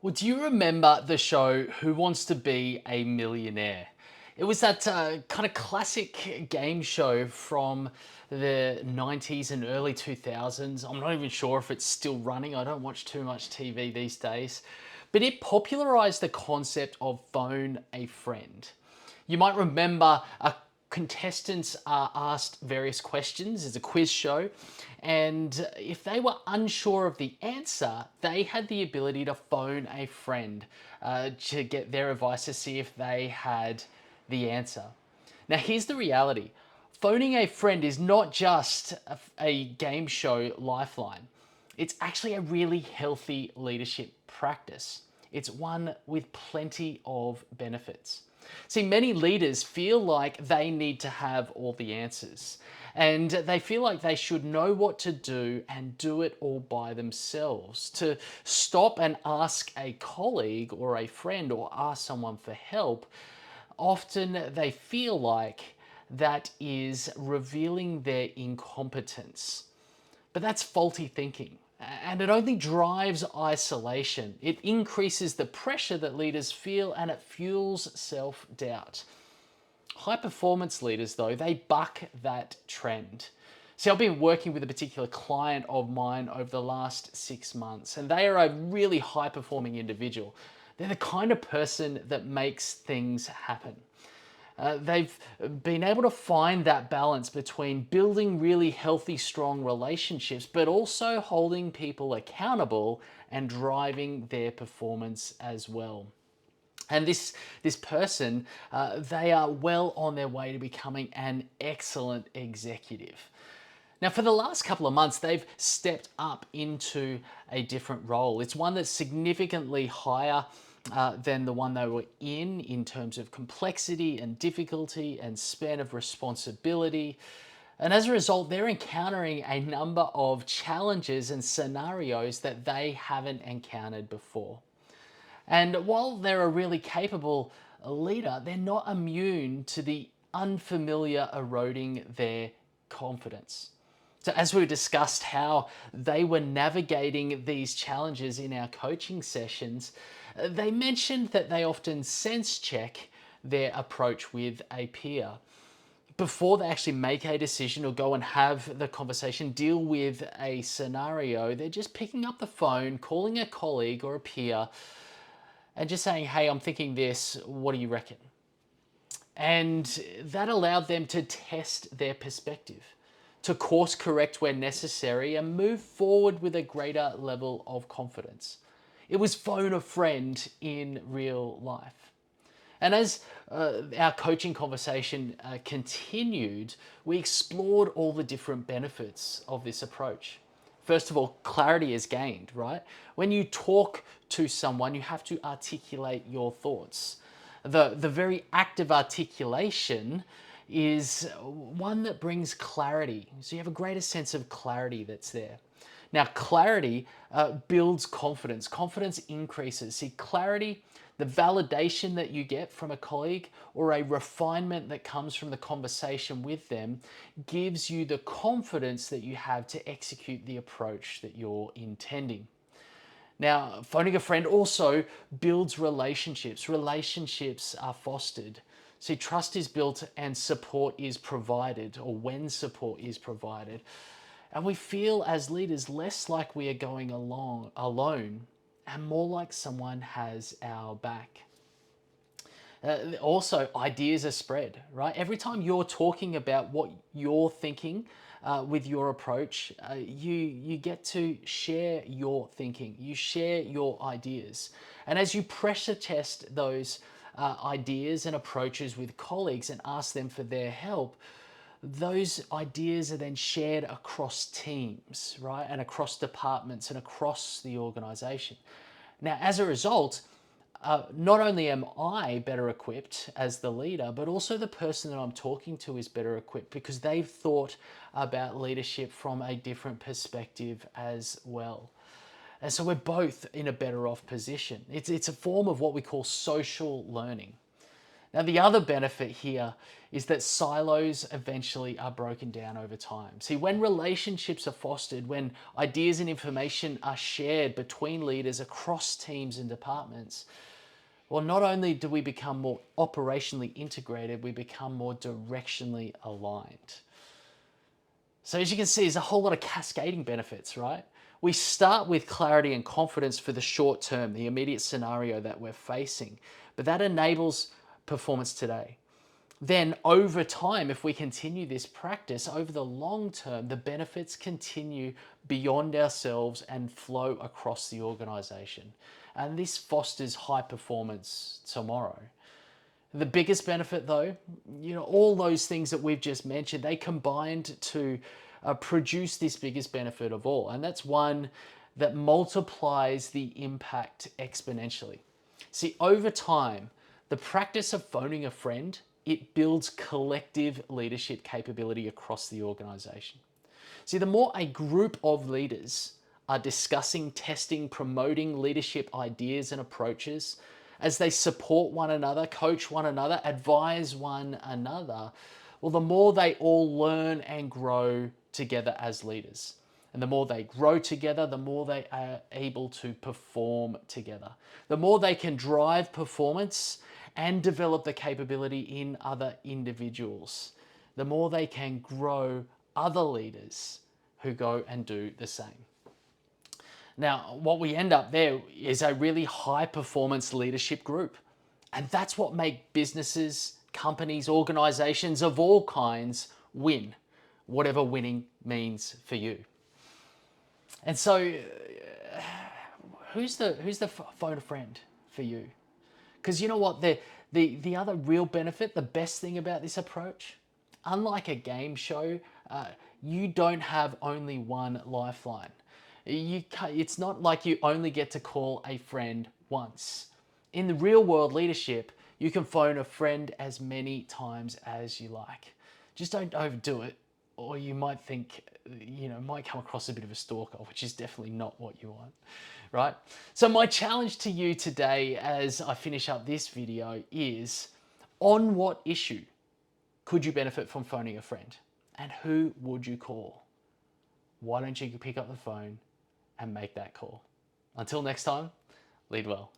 Well, do you remember the show Who Wants to Be a Millionaire? It was that kind of classic game show from the 90s and early 2000s. I'm not even sure if it's still running. I don't watch too much TV these days. But it popularized the concept of phone a friend. You might remember contestants are asked various questions. It's a quiz show. And if they were unsure of the answer, they had the ability to phone a friend to get their advice to see if they had the answer. Now, here's the reality. Phoning a friend is not just a game show lifeline. It's actually a really healthy leadership practice. It's one with plenty of benefits. See, many leaders feel like they need to have all the answers, and they feel like they should know what to do and do it all by themselves. To stop and ask a colleague or a friend or ask someone for help, often they feel like that is revealing their incompetence. But that's faulty thinking. And it only drives isolation. It increases the pressure that leaders feel and it fuels self doubt. High performance leaders, though, they buck that trend. See, I've been working with a particular client of mine over the last 6 months, and they are a really high performing individual. They're the kind of person that makes things happen. They've been able to find that balance between building really healthy, strong relationships, but also holding people accountable and driving their performance as well. And this person, they are well on their way to becoming an excellent executive. Now, for the last couple of months, they've stepped up into a different role. It's one that's significantly higher than the one they were in terms of complexity and difficulty and span of responsibility. And as a result, they're encountering a number of challenges and scenarios that they haven't encountered before. And while they're a really capable leader, they're not immune to the unfamiliar eroding their confidence. So, as we discussed how they were navigating these challenges in our coaching sessions, they mentioned that they often sense check their approach with a peer. Before they actually make a decision or go and have the conversation, deal with a scenario, they're just picking up the phone, calling a colleague or a peer, and just saying, hey, I'm thinking this, what do you reckon? And that allowed them to test their perspective, to course correct where necessary, and move forward with a greater level of confidence. It was phone a friend in real life. And as our coaching conversation continued, we explored all the different benefits of this approach. First of all, clarity is gained, right? When you talk to someone, you have to articulate your thoughts. The very act of articulation is one that brings clarity. So you have a greater sense of clarity that's there. Now, clarity builds confidence. Confidence increases. See, clarity, the validation that you get from a colleague or a refinement that comes from the conversation with them gives you the confidence that you have to execute the approach that you're intending. Now, phoning a friend also builds relationships. Relationships are fostered. See, trust is built and support is provided, or when support is provided. And we feel as leaders less like we are going along alone and more like someone has our back. Also, ideas are spread, right? Every time you're talking about what you're thinking with your approach, you get to share your thinking, you share your ideas. And as you pressure test those ideas and approaches with colleagues and ask them for their help, those ideas are then shared across teams, right? And across departments and across the organization. Now, as a result, not only am I better equipped as the leader, but also the person that I'm talking to is better equipped because they've thought about leadership from a different perspective as well. And so we're both in a better off position. It's a form of what we call social learning. Now, the other benefit here is that silos eventually are broken down over time. See, when relationships are fostered, when ideas and information are shared between leaders across teams and departments, well, not only do we become more operationally integrated, we become more directionally aligned. So as you can see, there's a whole lot of cascading benefits, right? We start with clarity and confidence for the short term, the immediate scenario that we're facing, but that enables performance today. Then over time, if we continue this practice over the long term, the benefits continue beyond ourselves and flow across the organization. And this fosters high performance tomorrow. The biggest benefit though, all those things that we've just mentioned, they combined to produce this biggest benefit of all. And that's one that multiplies the impact exponentially. See, over time, the practice of phoning a friend, it builds collective leadership capability across the organization. See, the more a group of leaders are discussing, testing, promoting leadership ideas and approaches, as they support one another, coach one another, advise one another, well, the more they all learn and grow together as leaders. And the more they grow together, the more they are able to perform together. The more they can drive performance and develop the capability in other individuals. The more they can grow other leaders who go and do the same. Now, what we end up there is a really high performance leadership group. And that's what makes businesses, companies, organizations of all kinds win, whatever winning means for you. And so, who's the phone a friend for you? Because you know what, the other real benefit, the best thing about this approach, unlike a game show, you don't have only one lifeline. It's not like you only get to call a friend once. In the real world leadership, you can phone a friend as many times as you like. Just don't overdo it, or you might think, might come across a bit of a stalker, which is definitely not what you want, right? So my challenge to you today as I finish up this video is, on what issue could you benefit from phoning a friend? And who would you call? Why don't you pick up the phone and make that call? Until next time, lead well.